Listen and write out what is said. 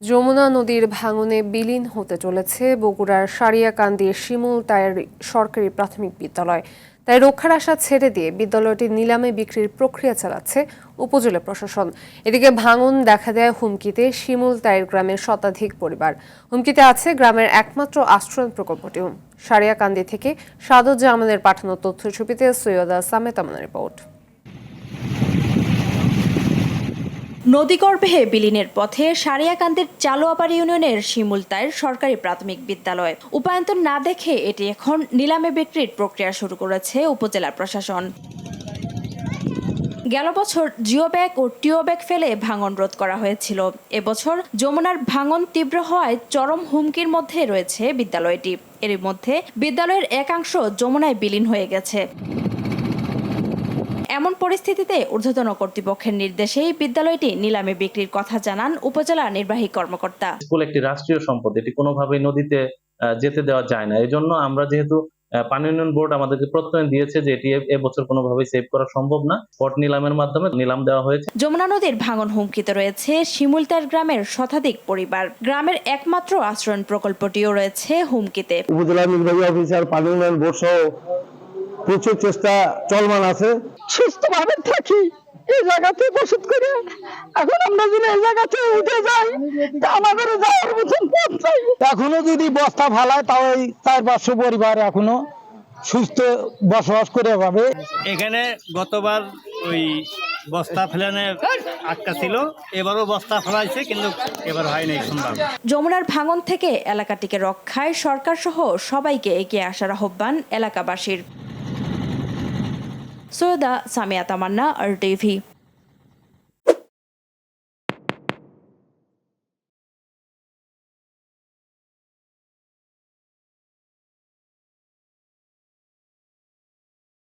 যমুনা নদীর ভাঙনে বিলীন হতে চলেছে বগুড়ার সারিয়াকান্দির শিমুলতাইয়ের সরকারি প্রাথমিক বিদ্যালয়। তাই রক্ষার আশা ছেড়ে দিয়ে বিদ্যালয়টি নিলামে বিক্রির প্রক্রিয়া চালাচ্ছে উপজেলা প্রশাসন। এদিকে ভাঙন দেখা দেয় হুমকিতে শিমুলতাইয়ের গ্রামের শতাধিক পরিবার। হুমকিতে আছে গ্রামের একমাত্র আশ্রয় প্রকল্পটিও। সারিয়াকান্দি থেকে সাদুজ্জামানের পাঠানো তথ্যছবিতে সৈয়দা সামেত আমানের রিপোর্ট। নদীগর্ভে বিলীনের পথে সারিয়াকান্দির চালুয়াপাড়ি ইউনিয়নের শিমুলতাইয়ের সরকারি প্রাথমিক বিদ্যালয়। উপায়ন্তর না দেখে এটি এখন নিলামে বিক্রির প্রক্রিয়া শুরু করেছে উপজেলা প্রশাসন। গেল বছর জিও ব্যাগ ও টিও ব্যাগ ফেলে ভাঙন রোধ করা হয়েছিল। এবছর যমুনার ভাঙন তীব্র হওয়ায় চরম হুমকির মধ্যে রয়েছে বিদ্যালয়টি। এর মধ্যে বিদ্যালয়ের একাংশ যমুনায় বিলীন হয়ে গেছে। এমন পরিস্থিতিতে ঊর্ধ্বতন কর্তৃপক্ষের নির্দেশেই বিদ্যালয়টি নিলামে বিক্রির কথা জানান উপজেলা নির্বাহী কর্মকর্তা। স্কুল একটি রাষ্ট্রীয় সম্পদ, এটি কোনোভাবেই নদীতে যেতে দেওয়া যায় না। এজন্য আমরা যেহেতু পানি উন্নয়ন বোর্ড আমাদেরকে প্রত্যয়ন দিয়েছে যে এটি এবছর কোনোভাবেই সেভ করা সম্ভব না, স্পট নিলামের মাধ্যমে নিলাম দেওয়া হয়েছে। যমুনা নদীর ভাঙন হুমকিতে রয়েছে শিমুলতাইয়ের গ্রামের শতাধিক পরিবার। গ্রামের একমাত্র আশ্রয়ণ প্রকল্পটিও রয়েছে হুমকিতে। উপজেলা নির্বাহী অফিসার পানি উন্নয়ন বোর্ড সহ প্রচুর চেষ্টা চলমান আছে। সুস্থভাবে থাকি এই জায়গাতে বসত করে। এখন আমরা যদি এই জায়গাতে উঠে যাই তা আমাদের যাওয়ার মতন পথ চাই। এখনো যদি বস্তা ফালায় তাও 400-500 পরিবার এখনো সুস্থ বসবাস করে পাবে। এখানে গতবার ওই বস্তা ফেলানো আটকা ছিল, এবারও বস্তা ফেলাইছে, কিন্তু এবার হয়নি সম্ভব। যমুনার ভাঙন থেকে এলাকাটিকে রক্ষায় সরকার সহ সবাইকে এগিয়ে আসার আহ্বান এলাকাবাসীর। সৈয়দা সামিয়া তামান্না, RTV।